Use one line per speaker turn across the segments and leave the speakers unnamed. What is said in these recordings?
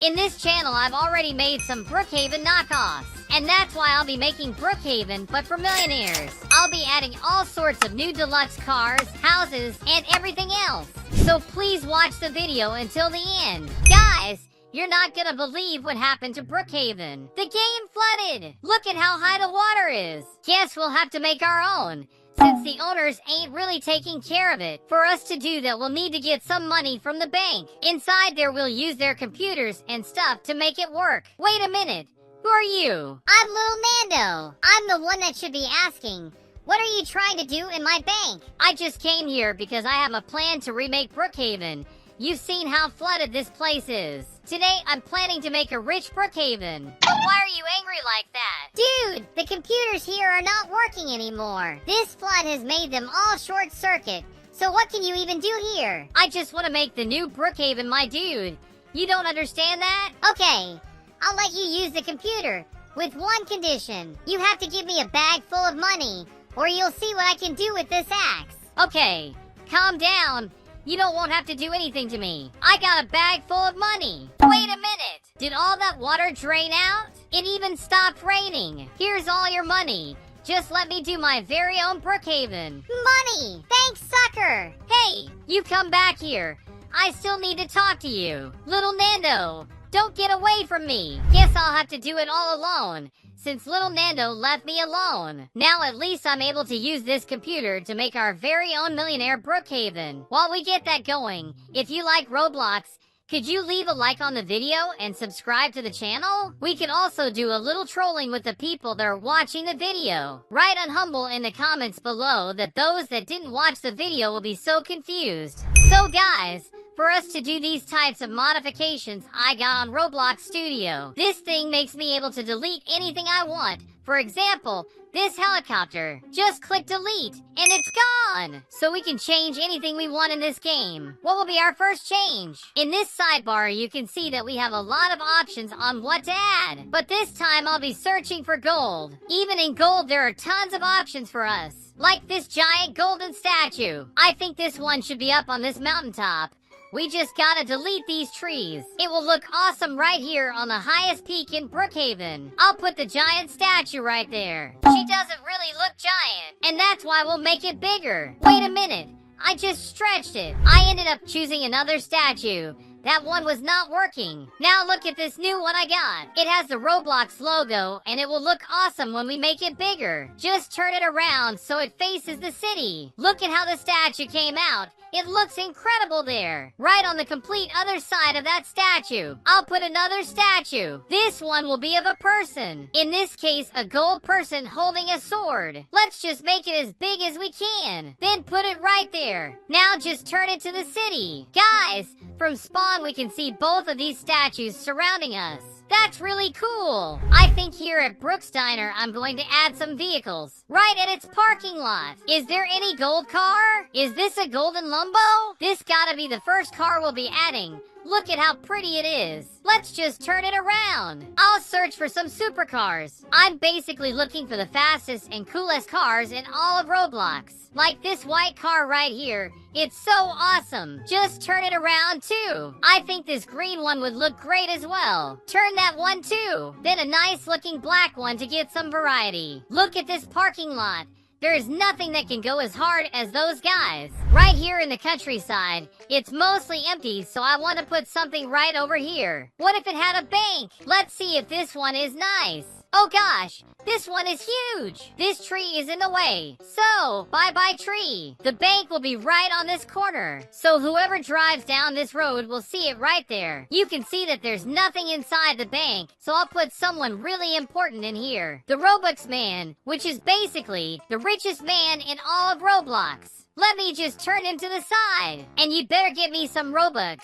In this channel, I've already made some Brookhaven knockoffs, and that's why I'll be making Brookhaven, but for millionaires. I'll be adding all sorts of new deluxe cars, houses, and everything else. So please watch the video until the end. Guys, you're not gonna believe what happened to Brookhaven. The game flooded! Look at how high the water is. Guess we'll have to make our own, since the owners ain't really taking care of it. For us to do that, we'll need to get some money from the bank. Inside there, we'll use their computers and stuff to make it work. Wait a minute. Who are you?
I'm Little Nando. I'm the one that should be asking, what are you trying to do in my bank?
I just came here because I have a plan to remake Brookhaven. You've seen how flooded this place is. Today, I'm planning to make a rich Brookhaven. But why are you angry like that?
Dude, the computers here are not working anymore. This flood has made them all short-circuit. So what can you even do here?
I just want to make the new Brookhaven, my dude. You don't understand that?
Okay, I'll let you use the computer with one condition. You have to give me a bag full of money, or you'll see what I can do with this axe.
Okay, calm down. You won't have to do anything to me. I got a bag full of money. Wait a minute. Did all that water drain out? It even stopped raining. Here's all your money. Just let me do my very own Brookhaven.
Money! Thanks, sucker!
Hey, you come back here. I still need to talk to you. Little Nando, don't get away from me. Guess I'll have to do it all alone, since Little Nando left me alone. Now at least I'm able to use this computer to make our very own millionaire Brookhaven. While we get that going, if you like Roblox, could you leave a like on the video and subscribe to the channel? We could also do a little trolling with the people that are watching the video. Write unhumble in the comments below that those that didn't watch the video will be so confused. So guys, for us to do these types of modifications I got on Roblox Studio. This thing makes me able to delete anything I want. For example, this helicopter. Just click delete, and it's gone! So we can change anything we want in this game. What will be our first change? In this sidebar, you can see that we have a lot of options on what to add. But this time, I'll be searching for gold. Even in gold, there are tons of options for us. Like this giant golden statue. I think this one should be up on this mountaintop. We just gotta delete these trees. It will look awesome right here on the highest peak in Brookhaven. I'll put the giant statue right there. She doesn't really look giant, and that's why we'll make it bigger. Wait a minute, I just stretched it. I ended up choosing another statue. That one was not working. Now look at this new one I got. It has the Roblox logo, and it will look awesome when we make it bigger. Just turn it around so it faces the city. Look at how the statue came out. It looks incredible there. Right on the complete other side of that statue, I'll put another statue. This one will be of a person. In this case, a gold person holding a sword. Let's just make it as big as we can. Then put it right there. Now just turn it to the city. Guys, from spawn we can see both of these statues surrounding us. That's really cool. I think here at Brooks Diner, I'm going to add some vehicles. Right at its parking lot. Is there any gold car? Is this a golden Lumbo? This gotta be the first car we'll be adding. Look at how pretty it is. Let's just turn it around. I'll search for some supercars. I'm basically looking for the fastest and coolest cars in all of Roblox. Like this white car right here. It's so awesome. Just turn it around too. I think this green one would look great as well. Turn that one too. Then a nice looking black one to get some variety. Look at this parking lot. There is nothing that can go as hard as those guys. Right here in the countryside, it's mostly empty, so I want to put something right over here. What if it had a bank? Let's see if this one is nice. Oh gosh, this one is huge. This tree is in the way. So, bye-bye tree. The bank will be right on this corner. So whoever drives down this road will see it right there. You can see that there's nothing inside the bank, so I'll put someone really important in here. The Robux man, which is basically the richest man in all of Roblox. Let me just turn him to the side. And you better give me some Robux.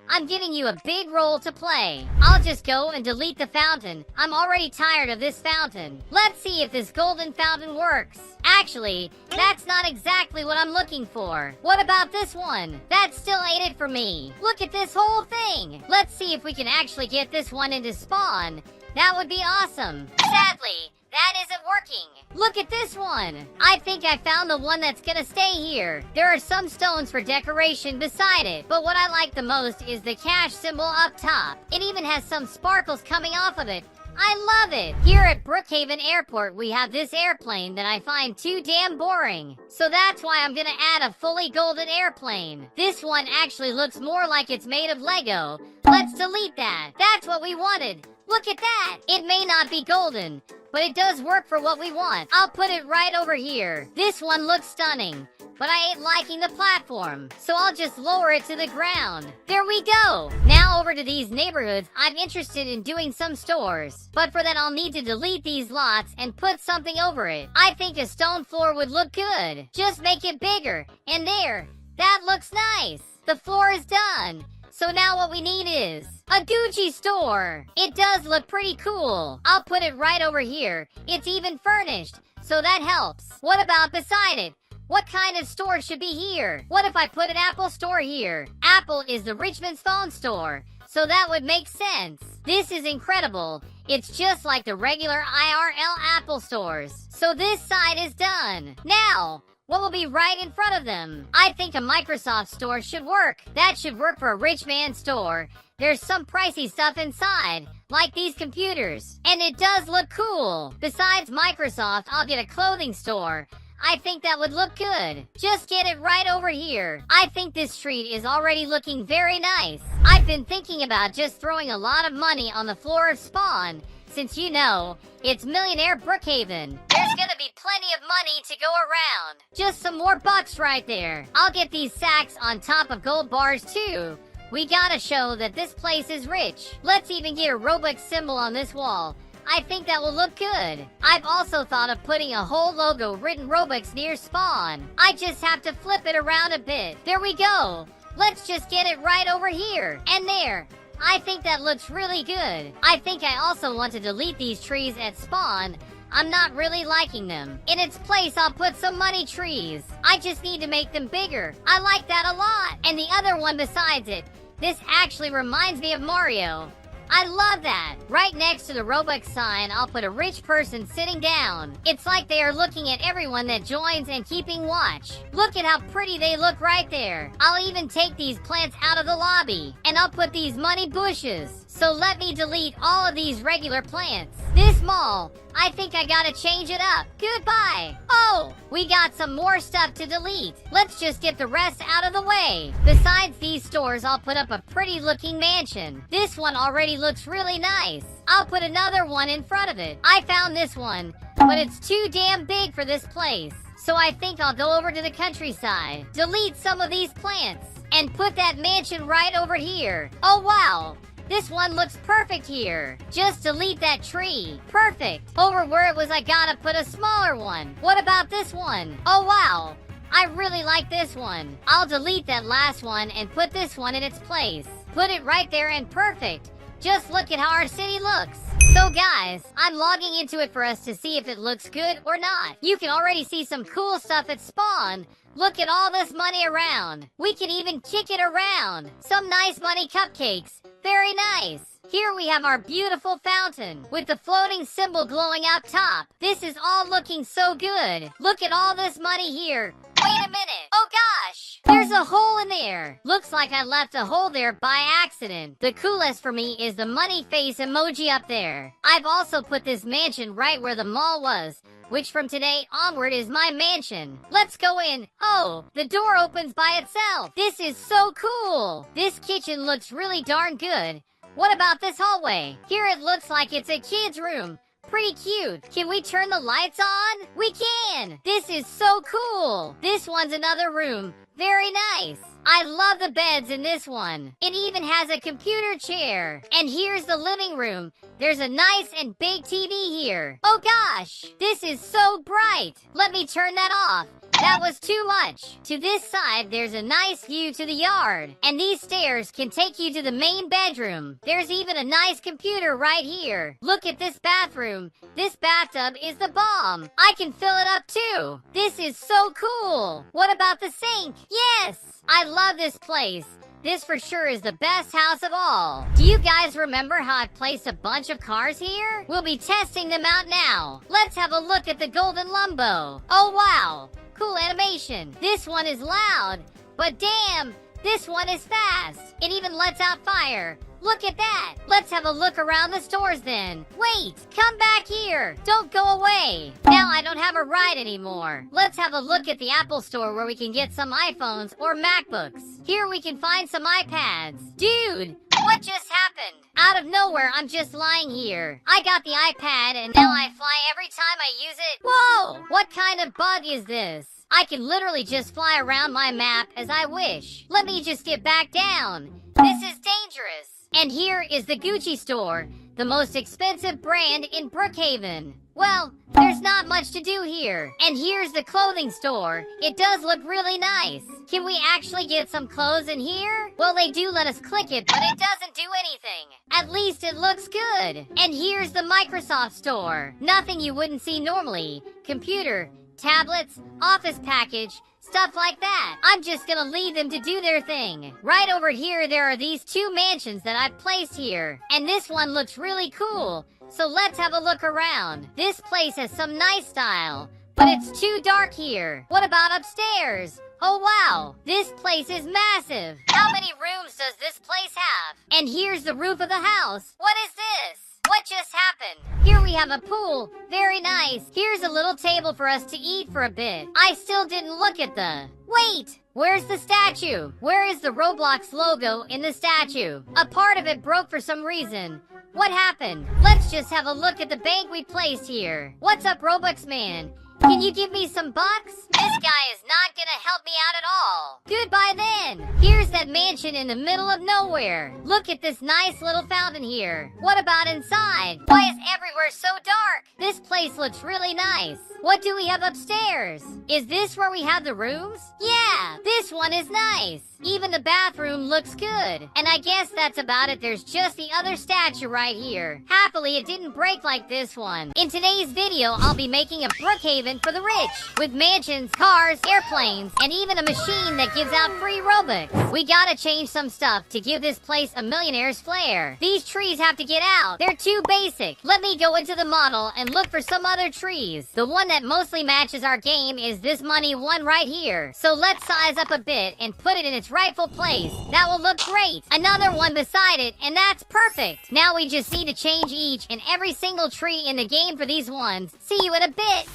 I'm giving you a big role to play. I'll just go and delete the fountain. I'm already tired of this fountain. Let's see if this golden fountain works. Actually, that's not exactly what I'm looking for. What about this one? That still ain't it for me. Look at this whole thing. Let's see if we can actually get this one into spawn. That would be awesome. Sadly, that isn't working. Look at this one. I think I found the one that's gonna stay here. There are some stones for decoration beside it, but what I like the most is the cash symbol up top. It even has some sparkles coming off of it. I love it! Here at Brookhaven Airport, we have this airplane that I find too damn boring. So that's why I'm gonna add a fully golden airplane. This one actually looks more like it's made of Lego. Let's delete that. That's what we wanted. Look at that! It may not be golden, but it does work for what we want. I'll put it right over here. This one looks stunning, but I ain't liking the platform, so I'll just lower it to the ground. There we go! Now over to these neighborhoods, I'm interested in doing some stores. But for that I'll need to delete these lots and put something over it. I think a stone floor would look good. Just make it bigger. And there! That looks nice! The floor is done. So now what we need is a Gucci store. It does look pretty cool. I'll put it right over here. It's even furnished, so that helps. What about beside it? What kind of store should be here? What if I put an Apple store here? Apple is the Richmond's phone store, so that would make sense. This is incredible. It's just like the regular IRL Apple stores. So this side is done. Now, what will be right in front of them? I think a Microsoft store should work. That should work for a rich man's store. There's some pricey stuff inside, like these computers. And it does look cool. Besides Microsoft, I'll get a clothing store. I think that would look good. Just get it right over here. I think this street is already looking very nice. I've been thinking about just throwing a lot of money on the floor of Spawn, since you know, it's Millionaire Brookhaven. There's gonna be plenty of money to go around. Just some more bucks right there. I'll get these sacks on top of gold bars too. We gotta show that this place is rich. Let's even get a Roblox symbol on this wall. I think that will look good. I've also thought of putting a whole logo written Robux near Spawn. I just have to flip it around a bit. There we go. Let's just get it right over here. And there. I think that looks really good. I think I also want to delete these trees at Spawn. I'm not really liking them. In its place, I'll put some money trees. I just need to make them bigger. I like that a lot. And the other one besides it. This actually reminds me of Mario. I love that. Right next to the Robux sign, I'll put a rich person sitting down. It's like they are looking at everyone that joins and keeping watch. Look at how pretty they look right there. I'll even take these plants out of the lobby. And I'll put these money bushes. So let me delete all of these regular plants. This mall, I think I gotta change it up. Goodbye. Oh, we got some more stuff to delete. Let's just get the rest out of the way. Besides these stores, I'll put up a pretty looking mansion. This one already looks really nice. I'll put another one in front of it. I found this one, but it's too damn big for this place. So I think I'll go over to the countryside, delete some of these plants, and put that mansion right over here. Oh wow. This one looks perfect here. Just delete that tree. Perfect. Over where it was, I gotta put a smaller one. What about this one? Oh, wow. I really like this one. I'll delete that last one and put this one in its place. Put it right there and perfect. Just look at how our city looks. So guys, I'm logging into it for us to see if it looks good or not. You can already see some cool stuff at Spawn. Look at all this money around. We can even kick it around. Some nice money cupcakes. Very nice. Here we have our beautiful fountain with the floating symbol glowing up top. This is all looking so good. Look at all this money here. Wait a minute. Oh gosh. There's a hole in there. Looks like I left a hole there by accident. The coolest for me is the money face emoji up there. I've also put this mansion right where the mall was, which from today onward is my mansion. Let's go in. Oh, the door opens by itself. This is so cool. This kitchen looks really darn good. What about this hallway? Here it looks like it's a kid's room. Pretty cute. Can we turn the lights on? We can. This is so cool. This one's another room. Very nice. I love the beds in this one. It even has a computer chair. And here's the living room. There's a nice and big TV here. Oh gosh, this is so bright. Let me turn that off. That was too much. To this side, there's a nice view to the yard. And these stairs can take you to the main bedroom. There's even a nice computer right here. Look at this bathroom. This bathtub is the bomb. I can fill it up too. This is so cool. What about the sink? Yes! I love this place. This for sure is the best house of all. Do you guys remember how I placed a bunch of cars here? We'll be testing them out now. Let's have a look at the golden Lumbo. Oh wow, cool animation. This one is loud, but damn, this one is fast. It even lets out fire. Look at that. Let's have a look around the stores then. Wait, come back here. Don't go away. Now I don't have a ride anymore. Let's have a look at the Apple store where we can get some iPhones or MacBooks. Here we can find some iPads. Dude, what just happened? Out of nowhere, I'm just lying here. I got the iPad and now I fly every time I use it. Whoa, what kind of bug is this? I can literally just fly around my map as I wish. Let me just get back down. This is dangerous. And here is the Gucci store, the most expensive brand in Brookhaven. Well, there's not much to do here. And here's the clothing store. It does look really nice. Can we actually get some clothes in here? Well, they do let us click it, but it doesn't do anything. At least it looks good. And here's the Microsoft store. Nothing you wouldn't see normally. Computer, tablets, office package, stuff like that. I'm just gonna leave them to do their thing. Right over here, there are these two mansions that I've placed here. And this one looks really cool. So let's have a look around. This place has some nice style, but it's too dark here. What about upstairs? Oh wow, this place is massive. How many rooms does this place have? And here's the roof of the house. What is this? What just happened? Here we have a pool. Very nice. Here's a little table for us to eat for a bit. I still didn't look at the... Wait! Where's the statue? Where is the Roblox logo in the statue? A part of it broke for some reason. What happened? Let's just have a look at the bank we placed here. What's up, Robux man? Can you give me some bucks? This guy is not gonna help me out at all. Goodbye then. Here's that mansion in the middle of nowhere. Look at this nice little fountain here. What about inside? Why is everywhere so dark? This place looks really nice. What do we have upstairs? Is this where we have the rooms? Yeah, this one is nice. Even the bathroom looks good. And I guess that's about it. There's just the other statue right here. Happily, it didn't break like this one. In today's video, I'll be making a Brookhaven for the rich. With mansions, cars, airplanes, and even a machine that gives out free Robux. We gotta change some stuff to give this place a millionaire's flair. These trees have to get out. They're too basic. Let me go into the model and look for some other trees. The one that mostly matches our game is this money one right here. So let's size up a bit and put it in its rightful place. That will look great. Another one beside it, and that's perfect. Now we just need to change each and every single tree in the game for these ones. See you in a bit.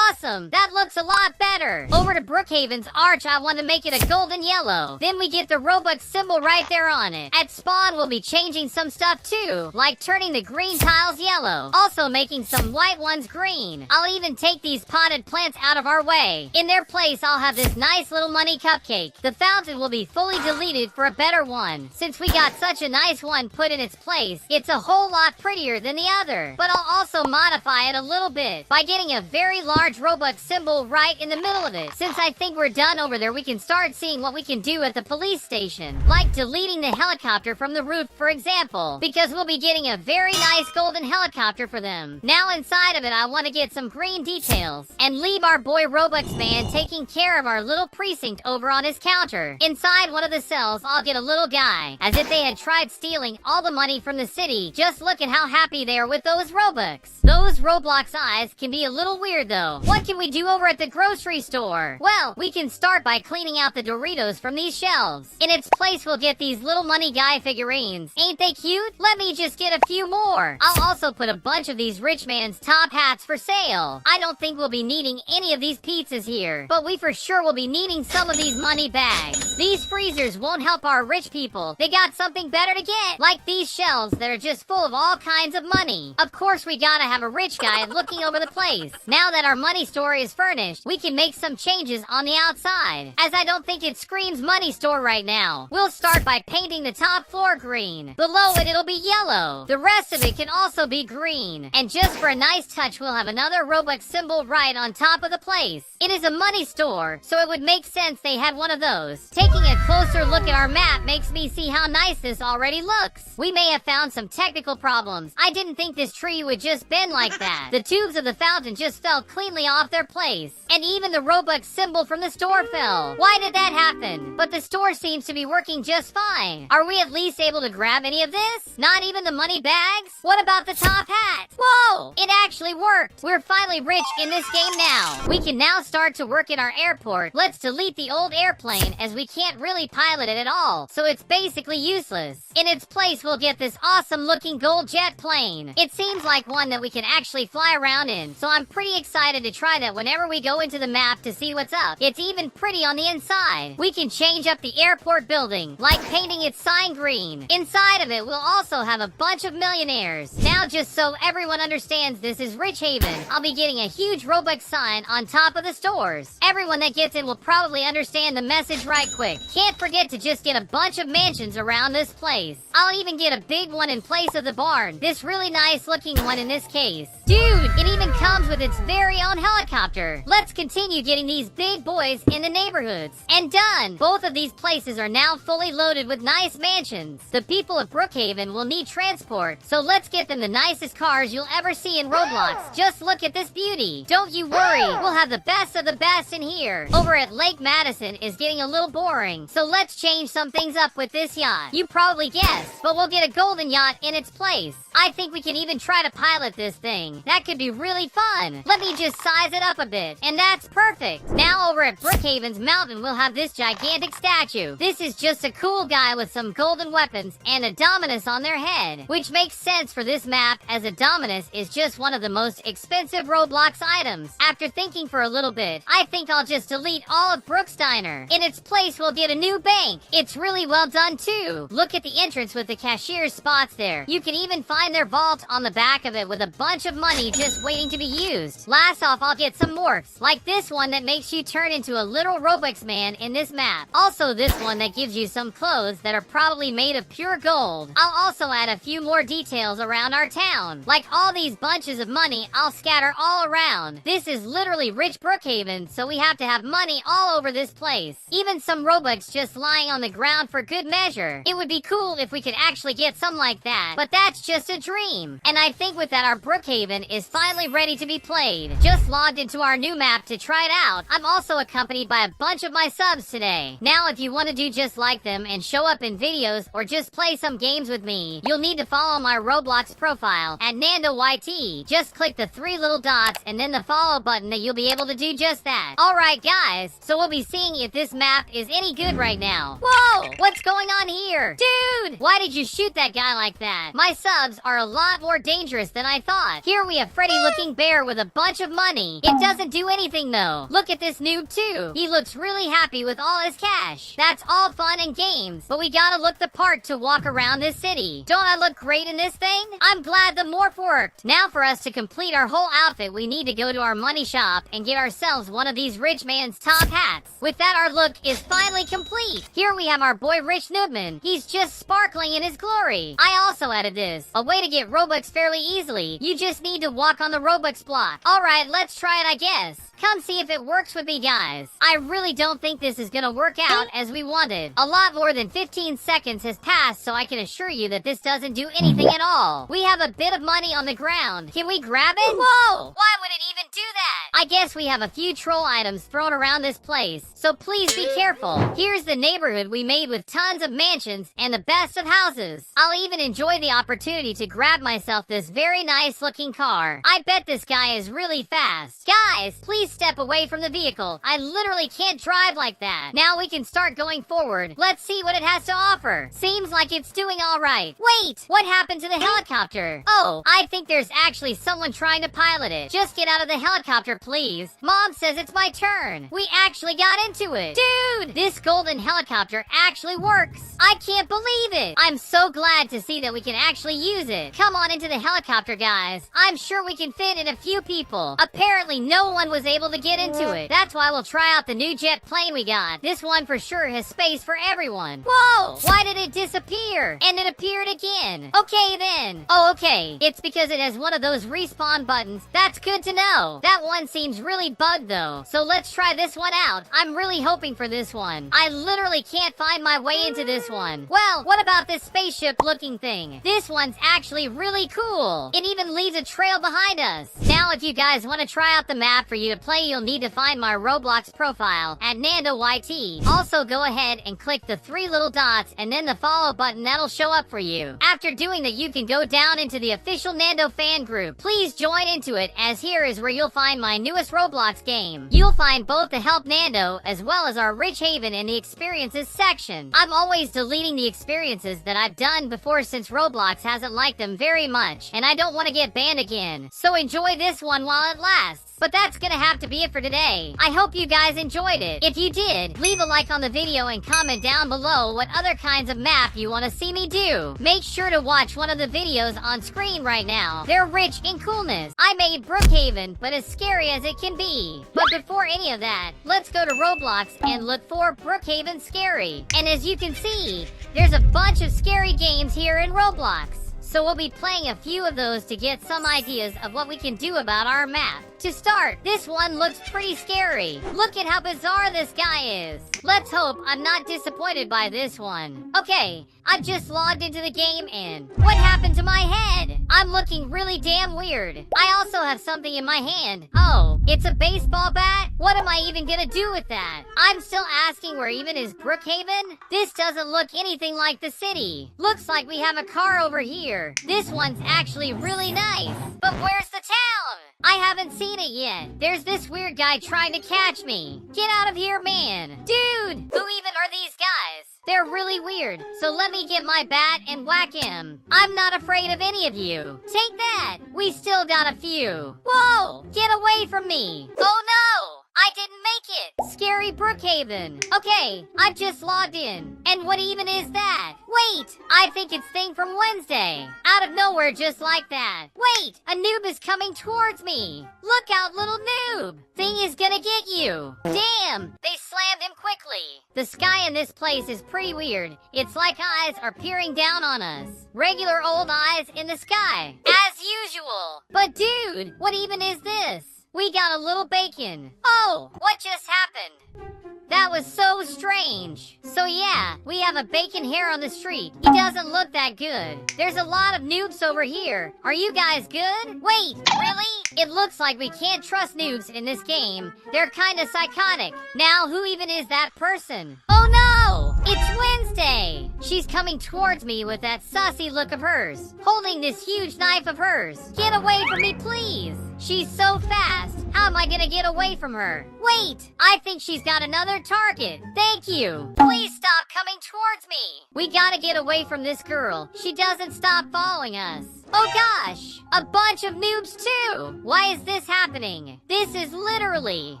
Awesome! That looks a lot better! Over to Brookhaven's arch, I want to make it a golden yellow. Then we get the Robux symbol right there on it. At spawn, we'll be changing some stuff too, like turning the green tiles yellow. Also making some white ones green. I'll even take these potted plants out of our way. In their place, I'll have this nice little money cupcake. The fountain will be fully deleted for a better one. Since we got such a nice one put in its place, it's a whole lot prettier than the other. But I'll also modify it a little bit by getting a very large Robux symbol right in the middle of it. Since I think we're done over there, we can start seeing what we can do at the police station. Like deleting the helicopter from the roof, for example. Because we'll be getting a very nice golden helicopter for them. Now inside of it, I want to get some green details. And leave our boy Robux man taking care of our little precinct over on his counter. Inside one of the cells, I'll get a little guy. As if they had tried stealing all the money from the city. Just look at how happy they are with those Robux. Those Roblox eyes can be a little weird though. What can we do over at the grocery store? Well, we can start by cleaning out the Doritos from these shelves. In its place, we'll get these little money guy figurines. Ain't they cute? Let me just get a few more. I'll also put a bunch of these rich man's top hats for sale. I don't think we'll be needing any of these pizzas here, but we for sure will be needing some of these money bags. These freezers won't help our rich people. They got something better to get, like these shelves that are just full of all kinds of money. Of course, we gotta have a rich guy looking over the place. Now that our money store is furnished, we can make some changes on the outside, as I don't think it screams money store right now. We'll start by painting the top floor green. Below it, it'll be yellow. The rest of it can also be green. And just for a nice touch, we'll have another Robux symbol right on top of the place. It is a money store, so it would make sense they had one of those. Taking a closer look at our map makes me see how nice this already looks. We may have found some technical problems. I didn't think this tree would just bend like that. The tubes of the fountain just fell cleanly suddenly off their place. And even the Robux symbol from the store fell. Why did that happen? But the store seems to be working just fine. Are we at least able to grab any of this? Not even the money bags? What about the top hat? Whoa! It actually worked. We're finally rich in this game now. We can now start to work in our airport. Let's delete the old airplane as we can't really pilot it at all, so it's basically useless. In its place, we'll get this awesome looking gold jet plane. It seems like one that we can actually fly around in, so I'm pretty excited to try that whenever we go into the map to see what's up. It's even pretty on the inside. We can change up the airport building, like painting its sign green. Inside of it, we'll also have a bunch of millionaires. Now, just so everyone understands, this is Rich Haven. I'll be getting a huge Robux sign on top of the stores. Everyone that gets in will probably understand the message right quick. Can't forget to just get a bunch of mansions around this place. I'll even get a big one in place of the barn. This really nice looking one in this case. Dude, it even comes with its very own helicopter. Let's continue getting these big boys in the neighborhoods. And done! Both of these places are now fully loaded with nice mansions. The people of Brookhaven will need transport, so let's get them the nicest cars you'll ever see in Roblox. Just look at this beauty. Don't you worry, we'll have the best of the best in here. Over at Lake Madison is getting a little boring, so let's change some things up with this yacht. You probably guessed, but we'll get a golden yacht in its place. I think we can even try to pilot this thing. That could be really fun. Let me just size it up a bit, and that's perfect. Now over at Brookhaven's mountain, we'll have this gigantic statue. This is just a cool guy with some golden weapons and a Dominus on their head, which makes sense for this map as a Dominus is just one of the most expensive Roblox items. After thinking for a little bit, I think I'll just delete all of Brooks Diner. In its place, we'll get a new bank. It's really well done too. Look at the entrance with the cashier's spots there. You can even find their vault on the back of it with a bunch of money just waiting to be used. Last off, I'll get some morphs, like this one that makes you turn into a little Robux man in this map. Also this one that gives you some clothes that are probably made of pure gold. I'll also add a few more details around our town. Like all these bunches of money, I'll scatter all around. This is literally rich Brookhaven, so we have to have money all over this place. Even some Robux just lying on the ground for good measure. It would be cool if we could actually get some like that, but that's just a dream. And I think with that, our Brookhaven is finally ready to be played. Just logged into our new map to try it out. I'm also accompanied by a bunch of my subs today. Now, if you want to do just like them and show up in videos or just play some games with me, you'll need to follow my Roblox profile at NandoYT. Just click the 3 little dots and then the follow button that you'll be able to do just that. Alright guys, so we'll be seeing if this map is any good right now. Whoa! What's going on here? Dude! Why did you shoot that guy like that? My subs are a lot more dangerous than I thought. Here we have Freddy looking bear with a bunch of money. It doesn't do anything though. Look at this noob too. He looks really happy with all his cash. That's all fun and games, but we gotta look the part to walk around this city. Don't I look great in this thing? I'm glad the morph worked. Now for us to complete our whole outfit, we need to go to our money shop and get ourselves one of these rich man's top hats. With that, our look is finally complete. Here we have our boy Rich Noobman. He's just sparkling in his glory. I also added this, a way to get Robux fairly easily. You just need to walk on the Robux block. Alright, let's try it I guess. Come see if it works with me, guys. I really don't think this is gonna work out as we wanted. A lot more than 15 seconds has passed, so I can assure you that this doesn't do anything at all. We have a bit of money on the ground. Can we grab it? Whoa! Why would it even do that? I guess we have a few troll items thrown around this place, so please be careful. Here's the neighborhood we made with tons of mansions and the best of houses. I'll even enjoy the opportunity to grab myself this very nice looking car. I bet this guy is really fast. Guys, please step away from the vehicle. I literally can't drive like that. Now we can start going forward. Let's see what it has to offer. Seems like it's doing all right. Wait, what happened to the helicopter? Oh, I think there's actually someone trying to pilot it. Just get out of the helicopter, please. Mom says it's my turn. We actually got into it. Dude, this golden helicopter actually works. I can't believe it. I'm so glad to see that we can actually use it. Come on into the helicopter, guys. I'm sure we can fit in a few people. Apparently, no one was able to get into it. That's why we'll try out the new jet plane we got. This one for sure has space for everyone. Whoa! Why did it disappear? And it appeared again. Okay then. Oh, okay. It's because it has one of those respawn buttons. That's good to know. That one seems really bugged though. So let's try this one out. I'm really hoping for this one. I literally can't find my way into this one. Well, what about this spaceship looking thing? This one's actually really cool. It even leaves a trail behind us. Now, if you guys want to try out the map for you to play, you'll need to find my Roblox profile at NandoYT. Also, go ahead and click the 3 little dots and then the follow button that'll show up for you. After doing that, you can go down into the official Nando fan group. Please join into it, as here is where you'll find my newest Roblox game. You'll find both the Help Nando as well as our Rich Haven in the experiences section. I'm always deleting the experiences that I've done before since Roblox hasn't liked them very much, and I don't want to get banned again. So enjoy this one while it lasts. But that's gonna have to be it for today. I hope you guys enjoyed it. If you did, leave a like on the video and comment down below what other kinds of map you want to see me do. Make sure to watch one of the videos on screen right now. They're rich in coolness. I made Brookhaven, but as scary as it can be. But before any of that, let's go to Roblox and look for Brookhaven Scary. And as you can see, there's a bunch of scary games here in Roblox. So we'll be playing a few of those to get some ideas of what we can do about our map. To start, this one looks pretty scary. Look at how bizarre this guy is. Let's hope I'm not disappointed by this one. Okay, I've just logged into the game and what happened to my head? I'm looking really damn weird. I also have something in my hand. Oh, it's a baseball bat? What am I even gonna do with that? I'm still asking, where even is Brookhaven? This doesn't look anything like the city. Looks like we have a car over here. This one's actually really nice. But where's the town? I haven't seen it yet. There's this weird guy trying to catch me. Get out of here, man. Dude, who even are these guys? They're really weird, so let me get my bat and whack him. I'm not afraid of any of you. Take that. We still got a few. Whoa, get away from me. Oh no, I didn't make it. Scary Brookhaven. Okay, I've just logged in. And what even is that? Wait, I think it's Thing from Wednesday. Out of nowhere, just like that. Wait, a noob is coming towards me. Look out, little noob. Thing is gonna get you. Damn, they slammed him quickly. The sky in this place is pretty weird. It's like eyes are peering down on us. Regular old eyes in the sky, as usual. But dude, what even is this? We got a little bacon. Oh, what just happened? That was so strange. So yeah, we have a bacon hair on the street. He doesn't look that good. There's a lot of noobs over here. Are you guys good? Wait, really? It looks like we can't trust noobs in this game. They're kinda psychotic. Now, who even is that person? Oh no! It's Wednesday! She's coming towards me with that sussy look of hers, holding this huge knife of hers. Get away from me, please! She's so fast. How am I gonna get away from her? Wait, I think she's got another target. Thank you. Please stop coming towards me. We gotta get away from this girl. She doesn't stop following us. Oh gosh, a bunch of noobs too. Why is this happening? This is literally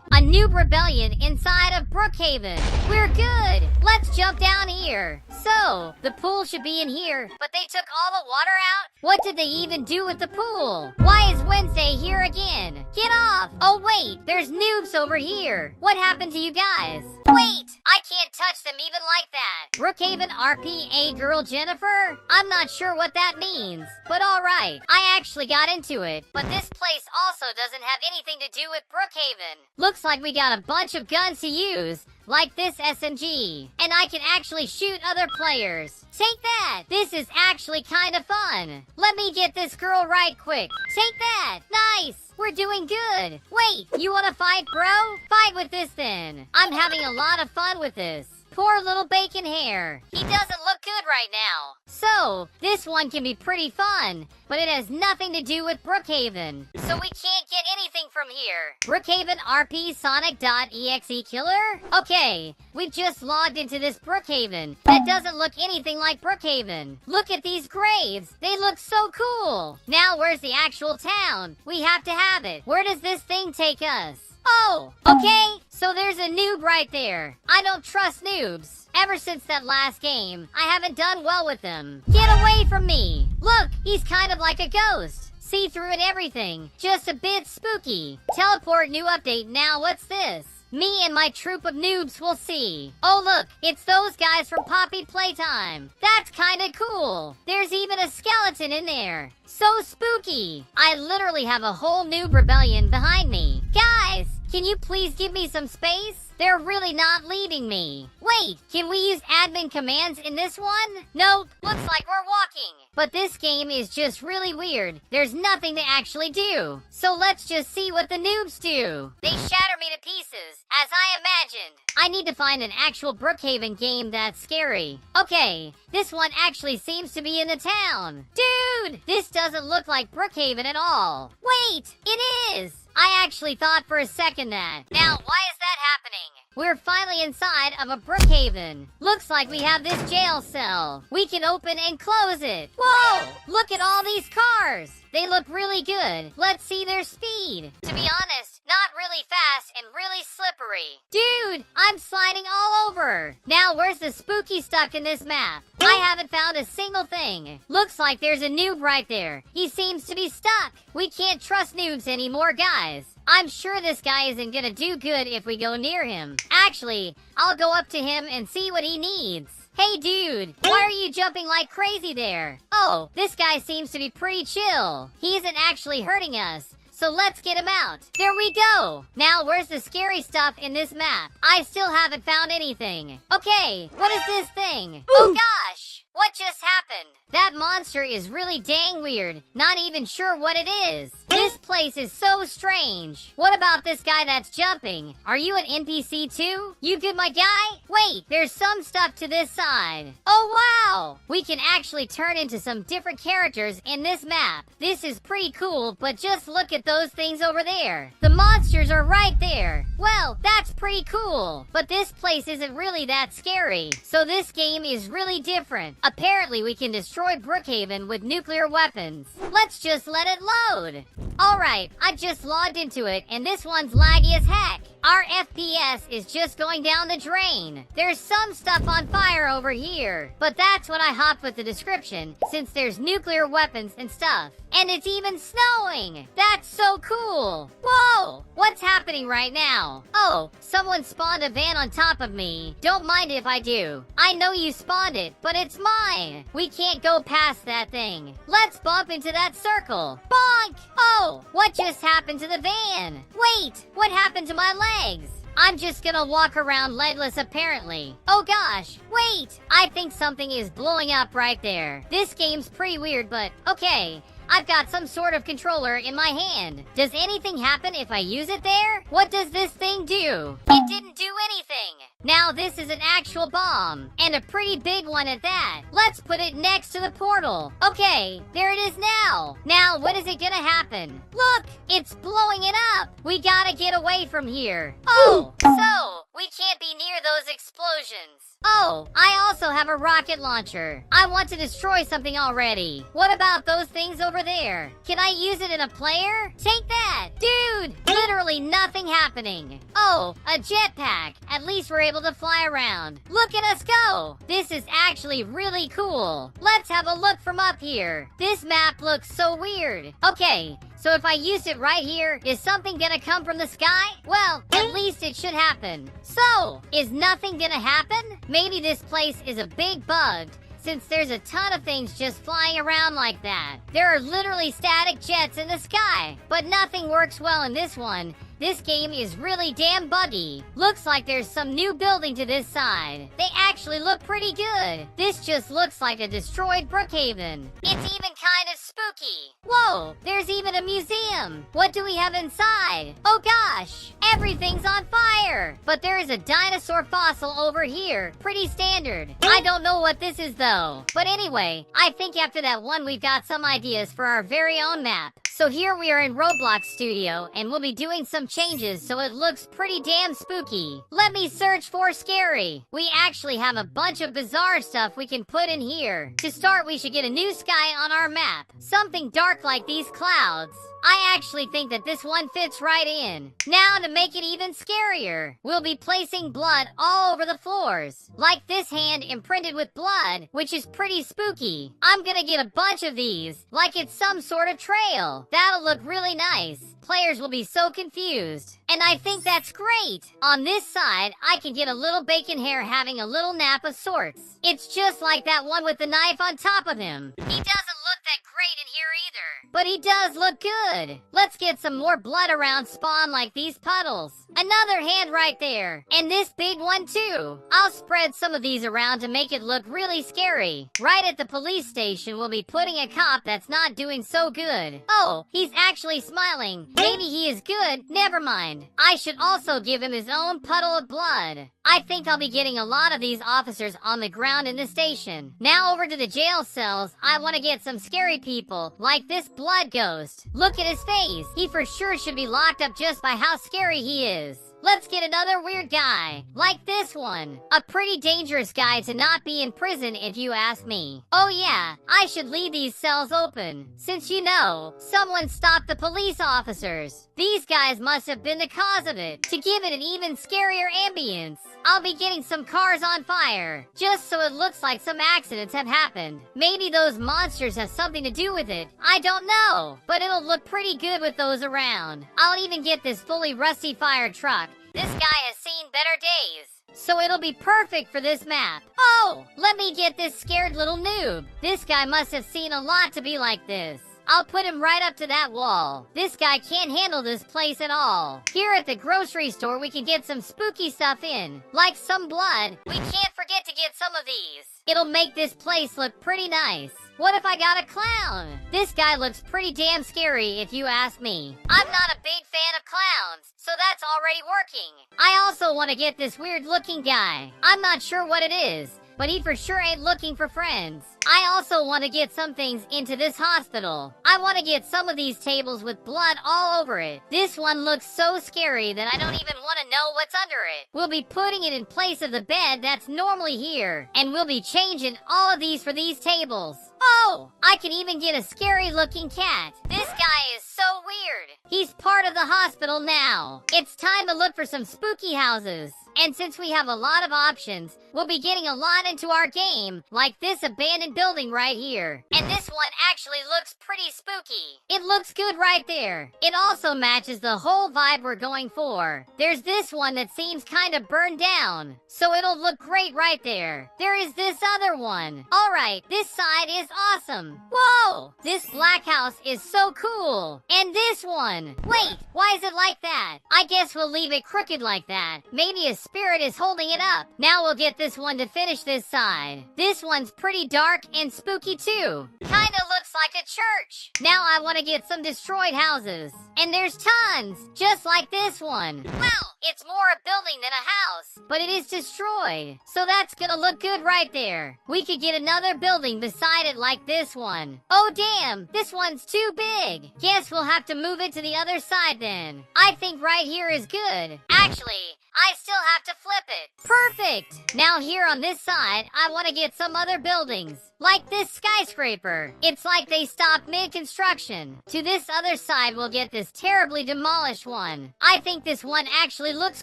a noob rebellion inside of Brookhaven. We're good. Let's jump down here. So, the pool should be in here, but they took all the water out? What did they even do with the pool? Why is Wednesday here again? Get off. Oh wait, there's noobs over here. What happened to you guys? Wait, I can't touch them even like that. Brookhaven RP A girl Jennifer? I'm not sure what that means, but alright. I actually got into it, but this place also doesn't have anything to do with Brookhaven. Looks like we got a bunch of guns to use, like this SMG, and I can actually shoot other players. Take that! This is actually kind of fun. Let me get this girl right quick. Take that! Nice! We're doing good. Wait, you want to fight, bro? Fight with this then. I'm having a lot of fun with this. Poor little bacon hair. He doesn't look good right now. So, this one can be pretty fun, but it has nothing to do with Brookhaven. So we can't get anything from here. Brookhaven RP Sonic.exe killer? Okay, we just logged into this Brookhaven. That doesn't look anything like Brookhaven. Look at these graves. They look so cool. Now where's the actual town? We have to have it. Where does this thing take us? Oh, okay, so there's a noob right there. I don't trust noobs. Ever since that last game, I haven't done well with them. Get away from me. Look, he's kind of like a ghost. See-through and everything. Just a bit spooky. Teleport new update now, what's this? Me and my troop of noobs will see. Oh look, it's those guys from Poppy Playtime. That's kinda cool. There's even a skeleton in there. So spooky. I literally have a whole noob rebellion behind me. Guys, Can you please give me some space? They're really not leaving me. Wait, can we use admin commands in this one? Nope, looks like we're walking. But this game is just really weird. There's nothing to actually do. So let's just see what the noobs do. They shatter me to pieces, as I imagined. I need to find an actual Brookhaven game that's scary. Okay, this one actually seems to be in the town. Dude, this doesn't look like Brookhaven at all. Wait, it is. I actually thought for a second that. Now, why is that happening? We're finally inside of a Brookhaven. Looks like we have this jail cell. We can open and close it. Whoa! Look at all these cars. They look really good. Let's see their speed. To be honest, not really fast and really slippery. Dude, I'm sliding all over. Now, where's the spooky stuff in this map? I haven't found a single thing. Looks like there's a noob right there. He seems to be stuck. We can't trust noobs anymore, guys. I'm sure this guy isn't gonna do good if we go near him. Actually, I'll go up to him and see what he needs. Hey dude, why are you jumping like crazy there? Oh, this guy seems to be pretty chill. He isn't actually hurting us. So let's get him out. There we go. Now, where's the scary stuff in this map? I still haven't found anything. Okay, what is this thing? Oh gosh, what just happened? That monster is really dang weird. Not even sure what it is. This place is so strange. What about this guy that's jumping? Are you an NPC too? You good, my guy? Wait, there's some stuff to this side. Oh wow! We can actually turn into some different characters in this map. This is pretty cool, but just look at those things over there. The monsters are right there. Well, that's pretty cool. But this place isn't really that scary. So this game is really different. Apparently, we can destroy Brookhaven with nuclear weapons. Let's just let it load. Alright, I just logged into it, and this one's laggy as heck. Our FPS is just going down the drain. There's some stuff on fire over here, but that's when I hopped with the description, since there's nuclear weapons and stuff. And it's even snowing! That's so cool! Whoa! What's happening right now? Oh, someone spawned a van on top of me. Don't mind if I do. I know you spawned it, but it's mine. We can't go past that thing. Let's bump into that circle. Bonk! Oh, what just happened to the van? Wait, what happened to my legs? I'm just gonna walk around legless apparently. Oh gosh, wait! I think something is blowing up right there. This game's pretty weird, but okay. I've got some sort of controller in my hand. Does anything happen if I use it there? What does this thing do? It didn't do anything. Now this is an actual bomb, and a pretty big one at that. Let's put it next to the portal. Okay, there it is now. Now, what is it gonna happen? Look, it's blowing it up. We gotta get away from here. Oh, so we can't be near those explosions. Oh, I also have a rocket launcher. I want to destroy something already. What about those things over there? Can I use it in a player? Take that! Dude, literally nothing happening. Oh, a jetpack. At least we're able to fly around. Look at us go! This is actually really cool. Let's have a look from up here. This map looks so weird. Okay, so if I use it right here, is something gonna come from the sky? Well, at least it should happen. So, is nothing gonna happen? Maybe this place is a big bug, since there's a ton of things just flying around like that. There are literally static jets in the sky, but nothing works well in this one. This game is really damn buggy. Looks like there's some new building to this side. They actually look pretty good. This just looks like a destroyed Brookhaven. It's even kind of spooky. Whoa, there's even a museum. What do we have inside? Oh gosh, everything's on fire. But there is a dinosaur fossil over here. Pretty standard. I don't know what this is though. But anyway, I think after that one we've got some ideas for our very own map. So here we are in Roblox Studio, and we'll be doing some changes so it looks pretty damn spooky. Let me search for scary. We actually have a bunch of bizarre stuff we can put in here. To start, we should get a new sky on our map. Something dark like these clouds. I actually think that this one fits right in. Now to make it even scarier, we'll be placing blood all over the floors. Like this hand imprinted with blood, which is pretty spooky. I'm gonna get a bunch of these, like it's some sort of trail. That'll look really nice. Players will be so confused. And I think that's great. On this side, I can get a little bacon hair having a little nap of sorts. It's just like that one with the knife on top of him. He doesn't look that great in here either. but he does look good. Let's get some more blood around spawn like these puddles. Another hand right there. And this big one too. I'll spread some of these around to make it look really scary. Right at the police station, we'll be putting a cop that's not doing so good. Oh, he's actually smiling. Maybe he is good. Never mind. I should also give him his own puddle of blood. I think I'll be getting a lot of these officers on the ground in the station. Now over to the jail cells. I want to get some scary people, like this blood ghost. Look at his face. He for sure should be locked up just by how scary he is. Let's get another weird guy, like this one. A pretty dangerous guy to not be in prison if you ask me. Oh yeah, I should leave these cells open, since you know, someone stopped the police officers. These guys must have been the cause of it, to give it an even scarier ambience. I'll be getting some cars on fire, just so it looks like some accidents have happened. Maybe those monsters have something to do with it. I don't know, but it'll look pretty good with those around. I'll even get this fully rusty fire truck. This guy has seen better days, so it'll be perfect for this map. Oh, let me get this scared little noob. This guy must have seen a lot to be like this. I'll put him right up to that wall. This guy can't handle this place at all. Here at the grocery store, we can get some spooky stuff in, like some blood. We can't forget to get some of these. It'll make this place look pretty nice. What if I got a clown? This guy looks pretty damn scary if you ask me. I'm not a big fan of clowns, so that's already working. I also want to get this weird looking guy. I'm not sure what it is, but he for sure ain't looking for friends. I also want to get some things into this hospital. I want to get some of these tables with blood all over it. This one looks so scary that I don't even want to know what's under it. We'll be putting it in place of the bed that's normally here, and we'll be changing all of these for these tables. Oh, I can even get a scary looking cat. This guy is so weird. He's part of the hospital now. It's time to look for some spooky houses. And since we have a lot of options, we'll be getting a lot into our game, like this abandoned building right here. And this one actually looks pretty spooky. It looks good right there. It also matches the whole vibe we're going for. There's this one that seems kind of burned down, so it'll look great right there. There is this other one. Alright, this side is awesome. Whoa! This black house is so cool. And this one. Wait, why is it like that? I guess we'll leave it crooked like that. Maybe a spirit is holding it up. Now we'll get this one to finish this side. This one's pretty dark and spooky too. Kinda looks like a church. Now I want to get some destroyed houses. And there's tons, just like this one. Well, it's more a building than a house, but it is destroyed. So that's gonna look good right there. We could get another building beside it like this one. Oh damn, this one's too big. Guess we'll have to move it to the other side then. I think right here is good. Actually, I still have to flip it. Perfect! Now here on this side, I want to get some other buildings. Like this skyscraper. It's like they stopped mid-construction. To this other side, we'll get this terribly demolished one. I think this one actually looks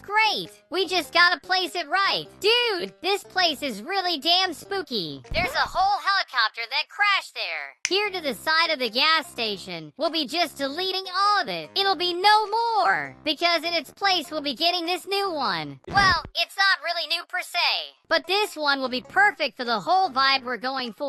great. We just gotta place it right. Dude, this place is really damn spooky. There's a whole helicopter that crashed there. Here to the side of the gas station, we'll be just deleting all of it. It'll be no more. Because in its place, we'll be getting this new one. Well, it's not really new per se. But this one will be perfect for the whole vibe we're going for.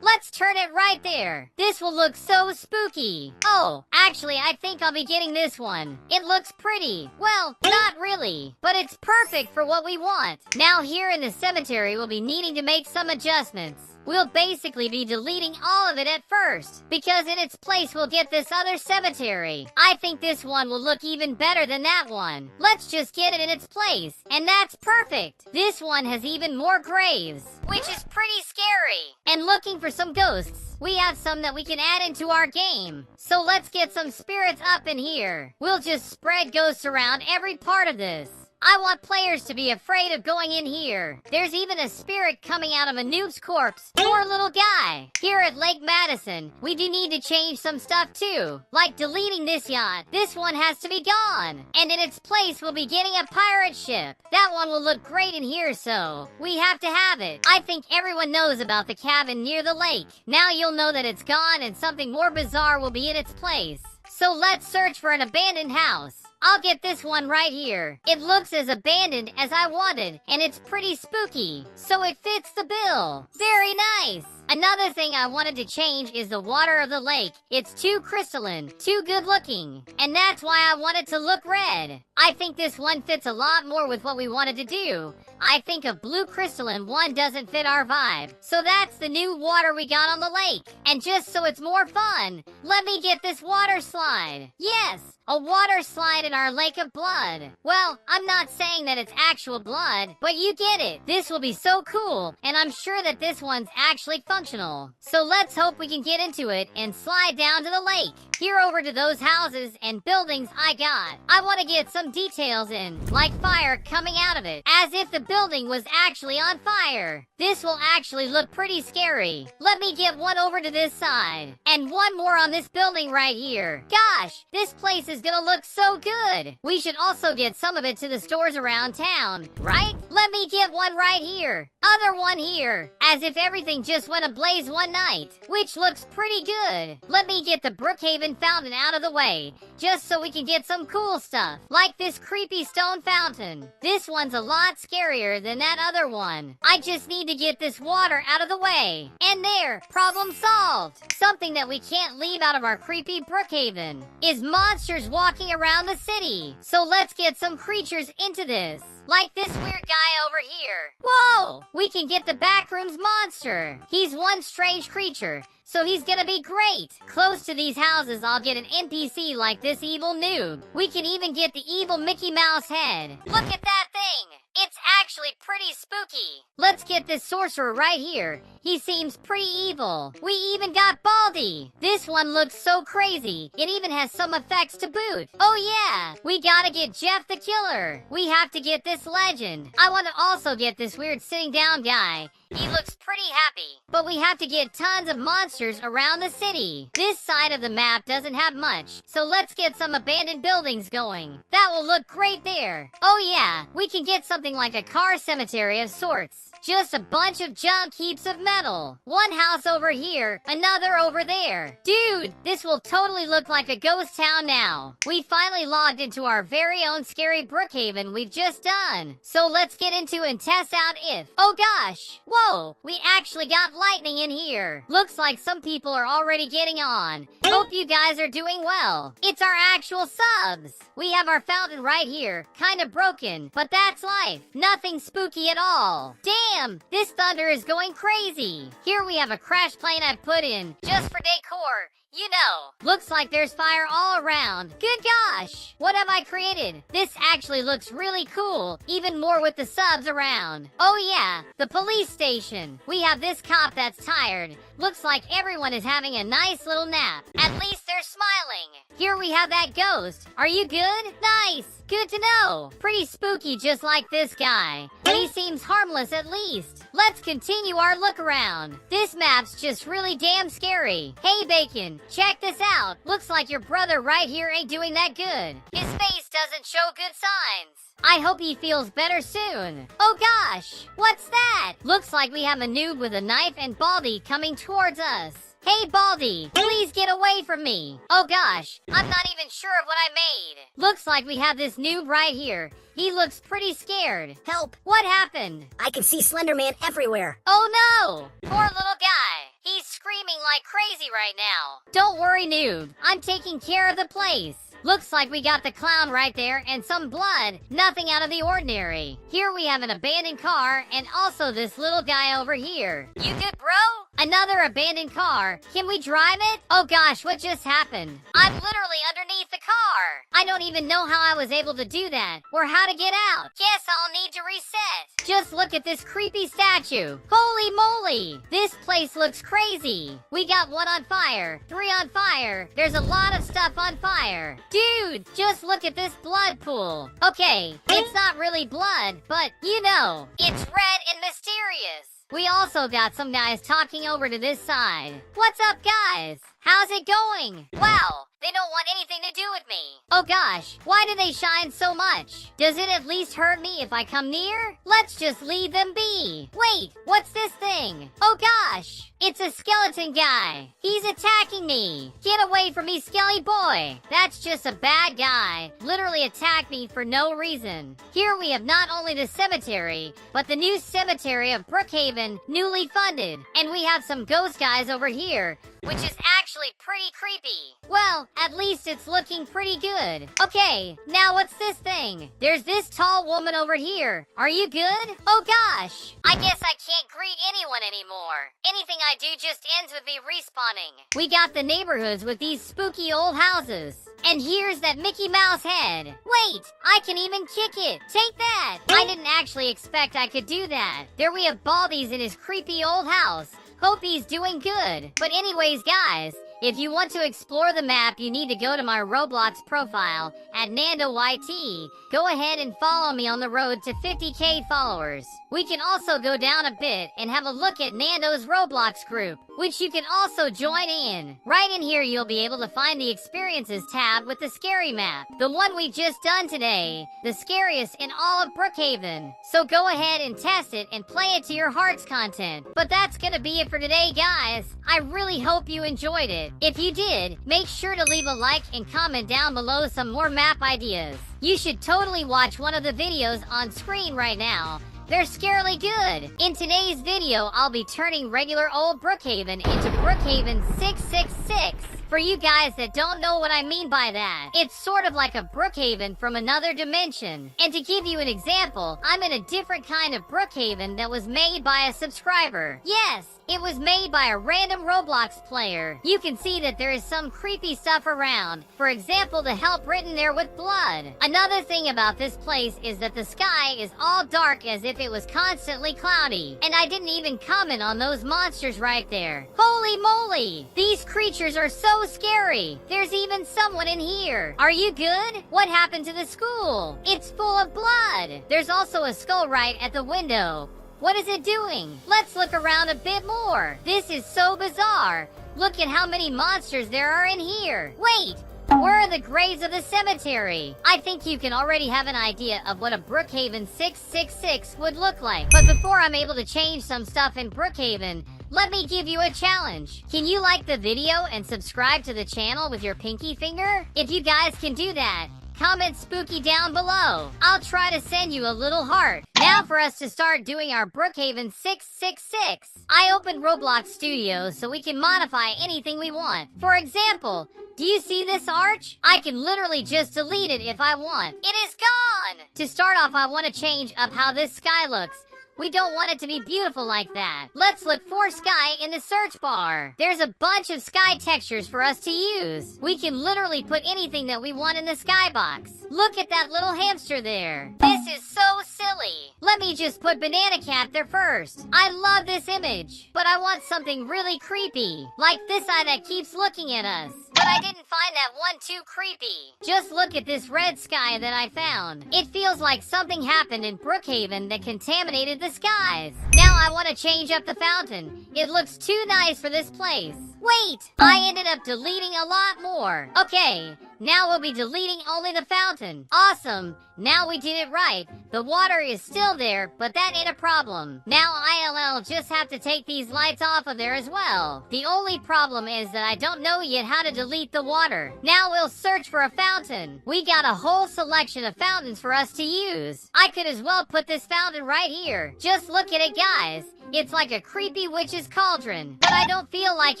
Let's turn it right there. This will look so spooky. Oh, actually, I think I'll be getting this one. It looks pretty. Well, not really, but it's perfect for what we want. Now here in the cemetery, we'll be needing to make some adjustments. We'll basically be deleting all of it at first, because in its place we'll get this other cemetery. I think this one will look even better than that one. Let's just get it in its place, and that's perfect. This one has even more graves, which is pretty scary. And looking for some ghosts, we have some that we can add into our game. So let's get some spirits up in here. We'll just spread ghosts around every part of this. I want players to be afraid of going in here. There's even a spirit coming out of a noob's corpse. Poor little guy. Here at Lake Madison, we do need to change some stuff too. Like deleting this yacht. This one has to be gone. And in its place, we'll be getting a pirate ship. That one will look great in here, so we have to have it. I think everyone knows about the cabin near the lake. Now you'll know that it's gone and something more bizarre will be in its place. So let's search for an abandoned house. I'll get this one right here. It looks as abandoned as I wanted, and it's pretty spooky, so it fits the bill. Very nice. Another thing I wanted to change is the water of the lake. It's too crystalline, too good looking, and that's why I want it to look red. I think this one fits a lot more with what we wanted to do. I think a blue crystalline one doesn't fit our vibe. So that's the new water we got on the lake. And just so it's more fun, let me get this water slide. Yes, a water slide in our lake of blood. Well, I'm not saying that it's actual blood, but you get it. This will be so cool, and I'm sure that this one's actually functional. So let's hope we can get into it and slide down to the lake. Here over to those houses and buildings I got. I want to get some details in, like fire coming out of it, as if the building was actually on fire. This will actually look pretty scary. Let me get one over to this side, and one more on this building right here. Gosh, this place is gonna look so good. We should also get some of it to the stores around town, right? Let me get one right here. Other one here, as if everything just went ablaze one night, which looks pretty good. Let me get the Brookhaven fountain out of the way, just so we can get some cool stuff, like this creepy stone fountain. This one's a lot scarier than that other one. I just need to get this water out of the way. And there, problem solved. Something that we can't leave out of our creepy Brookhaven is monsters walking around the city. So let's get some creatures into this. Like this weird guy over here. Whoa! We can get the Backrooms monster. He's one strange creature, so he's gonna be great. Close to these houses, I'll get an NPC like this evil noob. We can even get the evil Mickey Mouse head. Look at that thing! It's actually pretty spooky. Let's get this sorcerer right here. He seems pretty evil. We even got Baldy. This one looks so crazy. It even has some effects to boot. Oh yeah, we gotta get Jeff the Killer. We have to get this legend. I want to also get this weird sitting down guy. He looks pretty happy. But we have to get tons of monsters around the city. This side of the map doesn't have much, so let's get some abandoned buildings going. That will look great there. Oh yeah, we can get something like a car cemetery of sorts. Just a bunch of junk heaps of metal. One house over here, another over there. Dude, this will totally look like a ghost town now. We finally logged into our very own scary Brookhaven we've just done. So let's get into and test out if... Oh gosh, whoa, we actually got lightning in here. Looks like some people are already getting on. Hope you guys are doing well. It's our actual subs. We have our fountain right here, kind of broken, but that's life. Nothing spooky at all. Damn, this thunder is going crazy. Here we have a crash plane I've put in, just for decor. You know, looks like there's fire all around. Good gosh, what have I created? This actually looks really cool, even more with the subs around. Oh yeah, the police station. We have this cop that's tired. Looks like everyone is having a nice little nap. At least they're smiling. Here we have that ghost. Are you good? Nice. Good to know. Pretty spooky just like this guy. But he seems harmless at least. Let's continue our look around. This map's just really damn scary. Hey Bacon, check this out. Looks like your brother right here ain't doing that good. His face doesn't show good signs. I hope he feels better soon. Oh gosh, what's that? Looks like we have a noob with a knife and Baldy coming towards us. Hey Baldy, please get away from me. Oh gosh, I'm not even sure of what I made. Looks like we have this noob right here. He looks pretty scared.
Help!
What happened?
I can see Slender Man everywhere.
Oh no! Poor little guy. He's screaming like crazy right now. Don't worry, noob. I'm taking care of the place. Looks like we got the clown right there and some blood. Nothing out of the ordinary. Here we have an abandoned car and also this little guy over here. You good, bro? Another abandoned car. Can we drive it? Oh gosh, what just happened? I'm literally underneath the car. I don't even know how I was able to do that or how to get out. Guess I'll need to reset. Just look at this creepy statue. Holy moly. This place looks crazy. We got one on fire, 3 on fire. There's a lot of stuff on fire. Dude, just look at this blood pool. Okay, it's not really blood, but you know, it's red and mysterious. We also got some guys talking over to this side. What's up, guys? How's it going? Wow, They don't want anything to do with me. Oh gosh, why do they shine so much? Does it at least hurt me if I come near? Let's just leave them be. Wait, what's this thing? Oh gosh, it's a skeleton guy. He's attacking me. Get away from me, skelly boy. That's just a bad guy. Literally attacked me for no reason. Here we have not only the cemetery, but the new cemetery of Brookhaven, newly funded. And we have some ghost guys over here, which is actually pretty creepy. Well, at least it's looking pretty good. Okay, now what's this thing? There's this tall woman over here. Are you good? Oh gosh, I guess I can't greet anyone anymore. Anything I do just ends with me respawning. We got the neighborhoods with these spooky old houses. And here's that Mickey Mouse head. Wait, I can even kick it. Take that. I didn't actually expect I could do that. There we have Baldi's in his creepy old house. Hope he's doing good. But anyways, guys, if you want to explore the map, you need to go to my Roblox profile at NandoYT. Go ahead and follow me on the road to 50k followers. We can also go down a bit and have a look at Nando's Roblox group, which you can also join in. Right in here, you'll be able to find the experiences tab with the scary map, the one we just done today, the scariest in all of Brookhaven. So go ahead and test it and play it to your heart's content. But that's gonna be it for today, guys. I really hope you enjoyed it. If you did, make sure to leave a like and comment down below some more map ideas. You should totally watch one of the videos on screen right now. They're scarily good. In today's video, I'll be turning regular old Brookhaven into Brookhaven 666. For you guys that don't know what I mean by that, it's sort of like a Brookhaven from another dimension. And to give you an example, I'm in a different kind of Brookhaven that was made by a subscriber. Yes, it was made by a random Roblox player. You can see that there is some creepy stuff around. For example, the help written there with blood. Another thing about this place is that the sky is all dark as if it was constantly cloudy. And I didn't even comment on those monsters right there. Holy moly! These creatures are so scary. There's even someone in here. Are you good? What happened to the school? It's full of blood. There's also a skull right at the window. What is it doing? Let's look around a bit more. This is so bizarre. Look at how many monsters there are in here. Wait, where are the graves of the cemetery? I think you can already have an idea of what a Brookhaven 666 would look like. But before I'm able to change some stuff in Brookhaven, let me give you a challenge. Can you like the video and subscribe to the channel with your pinky finger? If you guys can do that, comment spooky down below. I'll try to send you a little heart. Now for us to start doing our Brookhaven 666. I opened Roblox Studios so we can modify anything we want. For example, do you see this arch? I can literally just delete it if I want. It is gone! To start off, I want to change up how this sky looks. We don't want it to be beautiful like that. Let's look for sky in the search bar. There's a bunch of sky textures for us to use. We can literally put anything that we want in the skybox. Look at that little hamster there. This is so silly. Let me just put Banana Cat there first. I love this image, but I want something really creepy, like this eye that keeps looking at us. But I didn't find that one too creepy. Just look at this red sky that I found. It feels like something happened in Brookhaven that contaminated the skies. Now I want to change up the fountain. It looks too nice for this place. Wait, I ended up deleting a lot more. Okay, now we'll be deleting only the fountain. Awesome. Now we did it right. The water is still there, but that ain't a problem. Now ILL just have to take these lights off of there as well. The only problem is that I don't know yet how to delete the water. Now we'll search for a fountain. We got a whole selection of fountains for us to use. I could as well put this fountain right here. Just look at it, guys. It's like a creepy witch's cauldron, but I don't feel like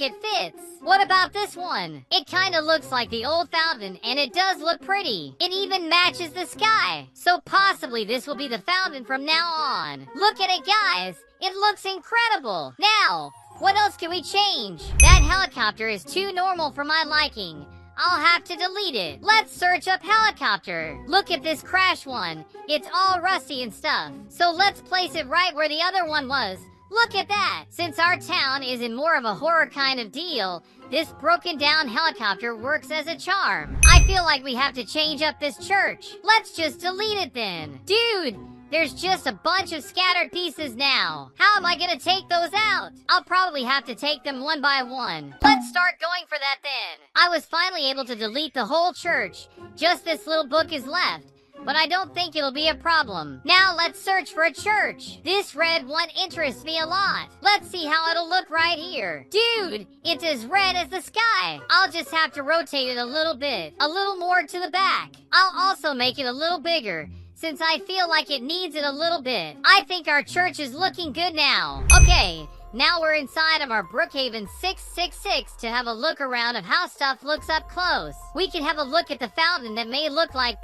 it fits. What about this one? It kinda looks like the old fountain, and it does look pretty. It even matches the sky. So possibly this will be the fountain from now on. Look at it, guys. It looks incredible. Now, what else can we change? That helicopter is too normal for my liking. I'll have to delete it. Let's search up helicopter. Look at this crash one. It's all rusty and stuff. So let's place it right where the other one was. Look at that! Since our town is in more of a horror kind of deal, this broken down helicopter works as a charm. I feel like we have to change up this church. Let's just delete it then. Dude, There's just a bunch of scattered pieces now. How am I gonna take those out? I'll probably have to take them one by one. Let's start going for that then. I was finally able to delete the whole church. Just this little book is left. But I don't think it'll be a problem. Now let's search for a church. This red one interests me a lot. Let's see how it'll look right here. Dude, it's as red as the sky. I'll just have to rotate it a little bit. A little more to the back. I'll also make it a little bigger, since I feel like it needs it a little bit. I think our church is looking good now. Okay, now we're inside of our Brookhaven 666 to have a look around of how stuff looks up close. We can have a look at the fountain that may look like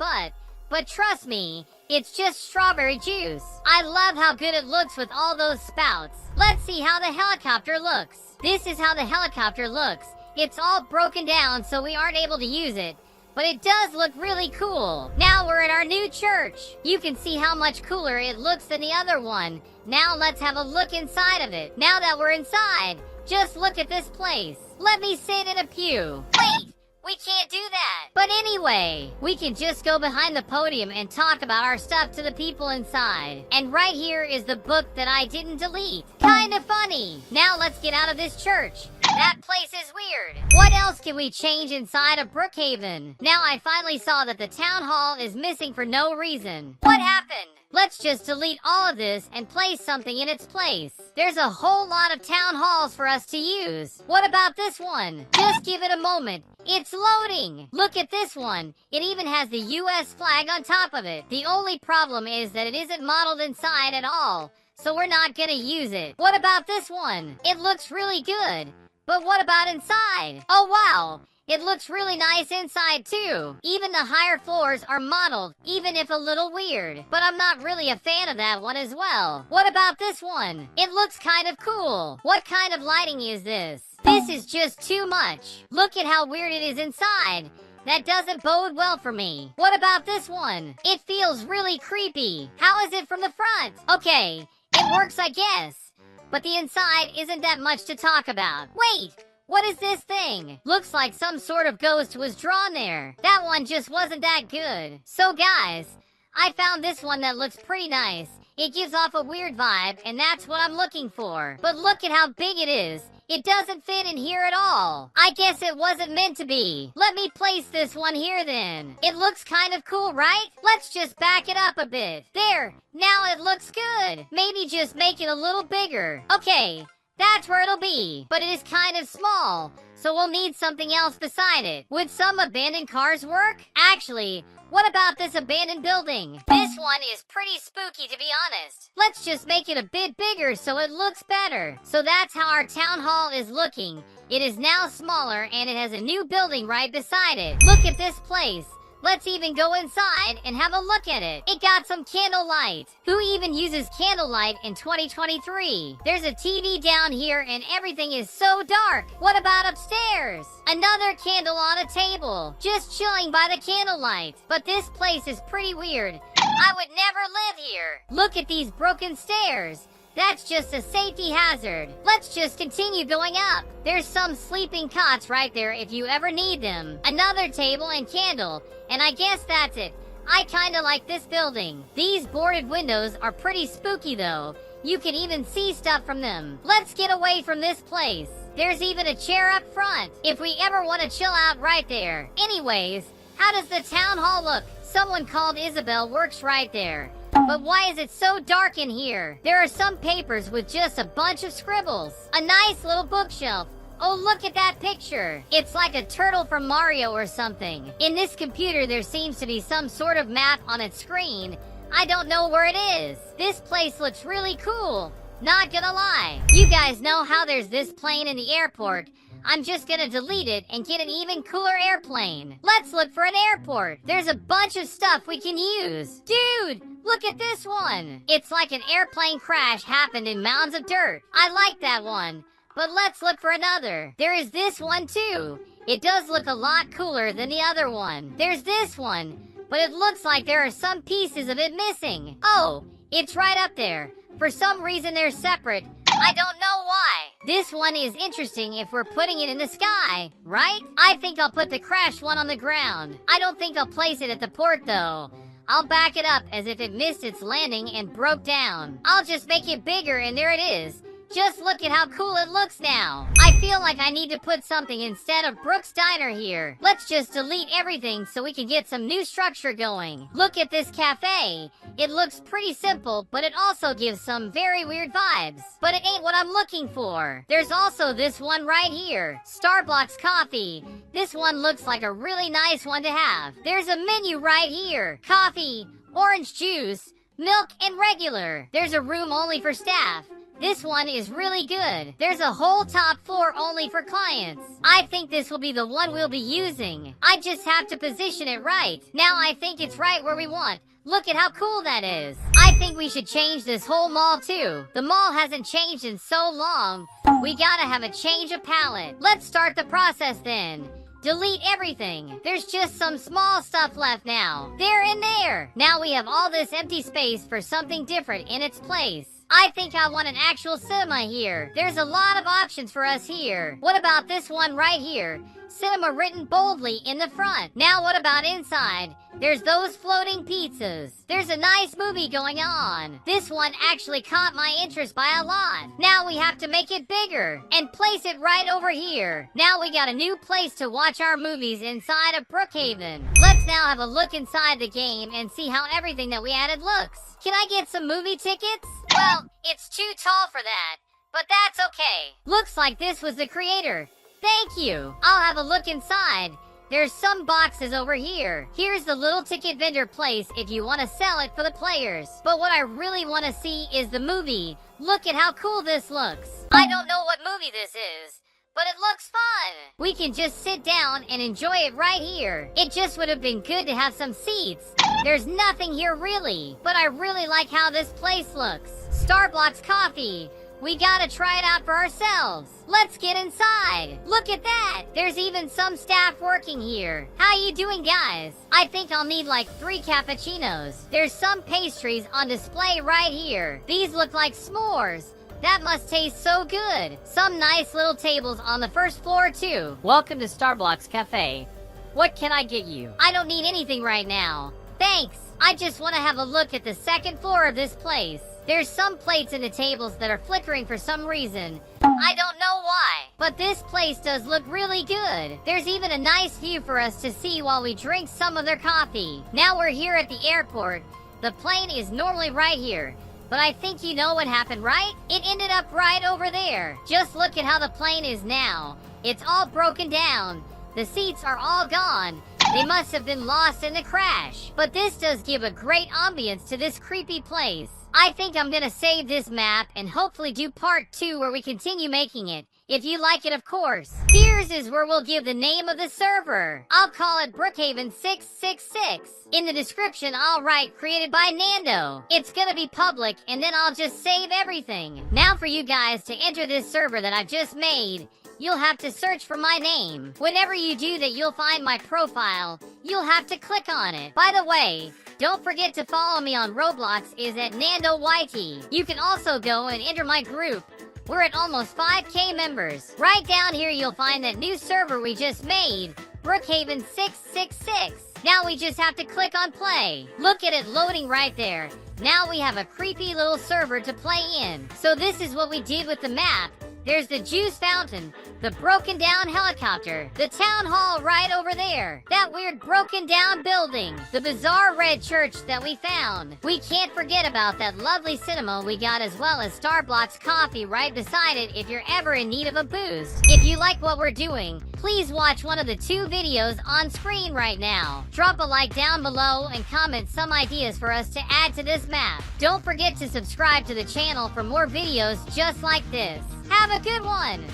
but trust me, it's just strawberry juice. I love how good it looks with all those spouts. Let's see how the helicopter looks. This is how the helicopter looks. It's all broken down so we aren't able to use it, but it does look really cool. Now we're at our new church. You can see how much cooler it looks than the other one. Now let's have a look inside of it. Now that we're inside, just look at this place. Let me sit in a pew. Wait! We can't do that. But anyway, we can just go behind the podium and talk about our stuff to the people inside. And right here is the book that I didn't delete. Kinda funny. Now let's get out of this church. That place is weird. What else can we change inside of Brookhaven? Now I finally saw that the town hall is missing for no reason. What happened? Let's just delete all of this and place something in its place. There's a whole lot of town halls for us to use. What about this one? Just give it a moment. It's loading. Look at this one. It even has the US flag on top of it. The only problem is that it isn't modeled inside at all, so we're not gonna use it. What about this one? It looks really good. But what about inside? Oh wow! It looks really nice inside too. Even the higher floors are modeled, even if a little weird. But I'm not really a fan of that one as well. What about this one? It looks kind of cool. What kind of lighting is this? This is just too much. Look at how weird it is inside. That doesn't bode well for me. What about this one? It feels really creepy. How is it from the front? Okay, it works I guess. But the inside isn't that much to talk about. Wait! What is this thing? Looks like some sort of ghost was drawn there. That one just wasn't that good. So guys, I found this one that looks pretty nice. It gives off a weird vibe, and that's what I'm looking for. But look at how big it is. It doesn't fit in here at all. I guess it wasn't meant to be. Let me place this one here then. It looks kind of cool, right? Let's just back it up a bit. There, now it looks good. Maybe just make it a little bigger. Okay. That's where it'll be, but it is kind of small, so we'll need something else beside it. Would some abandoned cars work? Actually, what about this abandoned building? This one is pretty spooky, to be honest. Let's just make it a bit bigger so it looks better. So that's how our town hall is looking. It is now smaller and it has a new building right beside it. Look at this place. Let's even go inside and have a look at it. It got some candlelight. Who even uses candlelight in 2023? There's a TV down here and everything is so dark. What about upstairs? Another candle on a table, just chilling by the candlelight. But this place is pretty weird. I would never live here. Look at these broken stairs. That's just a safety hazard. Let's just continue going up. There's some sleeping cots right there if you ever need them. Another table and candle. And I guess that's it. I kinda like this building. These boarded windows are pretty spooky though. You can even see stuff from them. Let's get away from this place. There's even a chair up front, if we ever want to chill out right there. Anyways, how does the town hall look? Someone called Isabel works right there. But why is it so dark in here? There are some papers with just a bunch of scribbles. A nice little bookshelf. Oh, look at that picture. It's like a turtle from Mario or something. In this computer, there seems to be some sort of map on its screen. I don't know where it is. This place looks really cool. Not gonna lie. You guys know how there's this plane in the airport. I'm just gonna delete it and get an even cooler airplane. Let's look for an airport. There's a bunch of stuff we can use. Dude, look at this one. It's like an airplane crash happened in mounds of dirt. I like that one. But let's look for another. There is this one too. It does look a lot cooler than the other one. There's this one, but it looks like there are some pieces of it missing. Oh, it's right up there. For some reason they're separate. I don't know why. This one is interesting if we're putting it in the sky, right? I think I'll put the crashed one on the ground. I don't think I'll place it at the port though. I'll back it up as if it missed its landing and broke down. I'll just make it bigger and there it is. Just look at how cool it looks now. I feel like I need to put something instead of Brooks Diner here. Let's just delete everything so we can get some new structure going. Look at this cafe. It looks pretty simple, but it also gives some very weird vibes. But it ain't what I'm looking for. There's also this one right here. Starbucks coffee. This one looks like a really nice one to have. There's a menu right here. Coffee, orange juice, milk, and regular. There's a room only for staff. This one is really good. There's a whole top floor only for clients. I think this will be the one we'll be using. I just have to position it right. Now I think it's right where we want. Look at how cool that is. I think we should change this whole mall too. The mall hasn't changed in so long. We gotta have a change of palette. Let's start the process then. Delete everything. There's just some small stuff left now. There and there. Now we have all this empty space for something different in its place. I think I want an actual cinema here. There's a lot of options for us here. What about this one right here? Cinema written boldly in the front. Now what about inside? There's those floating pizzas. There's a nice movie going on. This one actually caught my interest by a lot. Now we have to make it bigger and place it right over here. Now we got a new place to watch our movies inside of Brookhaven. Let's now have a look inside the game and see how everything that we added looks. Can I get some movie tickets? Well, it's too tall for that, but that's okay. Looks like this was the creator. Thank you. I'll have a look inside. There's some boxes over here. Here's the little ticket vendor place if you want to sell it for the players. But what I really want to see is the movie. Look at how cool this looks. I don't know what movie this is, but it looks fun. We can just sit down and enjoy it right here. It just would have been good to have some seats. There's nothing here really, but I really like how this place looks. Starbucks coffee. We gotta try it out for ourselves. Let's get inside. Look at that. There's even some staff working here. How you doing, guys? I think I'll need like 3 cappuccinos. There's some pastries on display right here. These look like s'mores. That must taste so good. Some nice little tables on the first floor too. Welcome to Starbucks Cafe. What can I get you? I don't need anything right now. Thanks. I just want to have a look at the second floor of this place. There's some plates in the tables that are flickering for some reason. I don't know why. But this place does look really good. There's even a nice view for us to see while we drink some of their coffee. Now we're here at the airport. The plane is normally right here. But I think you know what happened, right? It ended up right over there. Just look at how the plane is now. It's all broken down. The seats are all gone. They must have been lost in the crash. But this does give a great ambience to this creepy place. I think I'm gonna save this map and hopefully do part 2 where we continue making it. If you like it, of course. Here's is where we'll give the name of the server. I'll call it Brookhaven 666. In the description, I'll write created by Nando. It's gonna be public and then I'll just save everything. Now for you guys to enter this server that I've just made, you'll have to search for my name. Whenever you do that, you'll find my profile. You'll have to click on it. By the way, don't forget to follow me on Roblox is at NandoYT. You can also go and enter my group. We're at almost 5K members. Right down here, you'll find that new server we just made, Brookhaven 666. Now we just have to click on play. Look at it loading right there. Now we have a creepy little server to play in. So this is what we did with the map. There's the juice fountain, the broken down helicopter, the town hall right over there, that weird broken down building, the bizarre red church that we found. We can't forget about that lovely cinema we got as well as Starbucks coffee right beside it if you're ever in need of a boost. If you like what we're doing, please watch one of the 2 videos on screen right now. Drop a like down below and comment some ideas for us to add to this map. Don't forget to subscribe to the channel for more videos just like this. Have a good one!